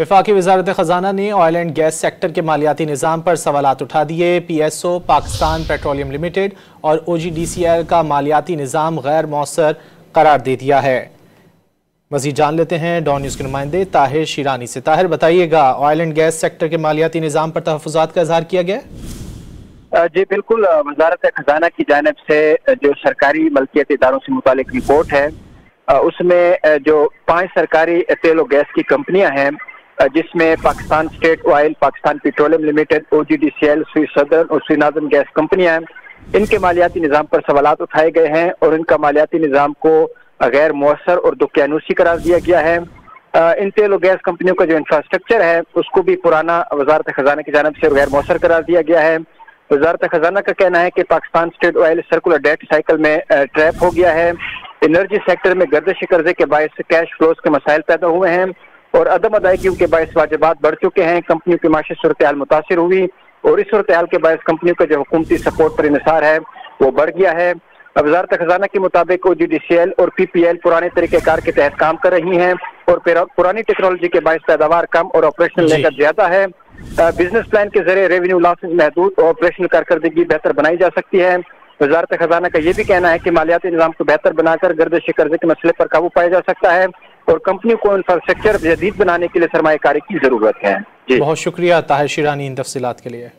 वफाकी वज़ारत ख़ज़ाना ने oil and gas sector के मालियाती निज़ाम पर सवालात उठा दिए। PSO पाकिस्तान पेट्रोलियम लिमिटेड और OGDCL का मालियाती निज़ाम गैर मौसर करार दे दिया है। मज़ीद जान लेते हैं डॉन न्यूज़ के नुमाइंदे ताहिर शीरानी से। ताहिर, बताइएगा, ऑयल एंड गैस सेक्टर के मालियाती निज़ाम पर तहफ़्फ़ुज़ात का इज़हार किया गया? जी बिल्कुल, वज़ारत ख़ज़ाना की जानिब से जो सरकारी मल्कियत इदारों से मुतालिक रिपोर्ट है उसमें जो 5 सरकारी तेल और गैस की कंपनियां हैं जिसमें Pakistan state oil, Pakistan petroleum limited, OGDCL, स्वी सदर्न और स्वी नार्दर्न गैस कंपनियां हैं, इनके मालियाती निज़ाम पर सवालात उठाए गए हैं और इनका मालियाती निज़ाम को गैर मौसर और दुक्यानूसी करार दिया गया है। इन तेल और गैस कंपनियों का जो इंफ्रास्ट्रक्चर है उसको भी पुराना वज़ारत ख़ज़ाना की जानिब से गैर मौसर करार दिया गया है। वज़ारत ख़ज़ाना का कहना है कि Pakistan state oil circular debt cycle में ट्रैप हो गया है। एनर्जी सेक्टर में गर्दिश कर्जे के बायस कैश फ्लोज के मसाइल पैदा हुए हैं और अदम अदायगियों के बायस वाजिबात बढ़ चुके हैं। कंपनियों की माशी सूरत हाल मुतासिर हुई और इस सूरत हाल के बायस कंपनियों का जो हुकूमती सपोर्ट पर इन्हिसार है वो बढ़ गया है। वज़ारत ख़ज़ाना के मुताबिक OGDCL और PPL पुराने तरीक़ेकार के तहत काम कर रही हैं और पुरानी टेक्नोलॉजी के बायस पैदावार कम और ऑपरेशनल लागत ज्यादा है। बिजनेस प्लान के जरिए रेवेन्यू लॉसेस महदूद और ऑपरेशनल कारकर्दगी बेहतर बनाई जा सकती है। वज़ारत ख़ज़ाना का ये भी कहना है कि मालियाती निज़ाम को बेहतर बनाकर गर्दिश कर्जे के मसले पर काबू पाया जा सकता है और कंपनी को इंफ्रास्ट्रक्चर जदीद बनाने के लिए सरमायाकारी की जरूरत है। बहुत शुक्रिया ताहिर शीरानी इन तफसीलात के लिए।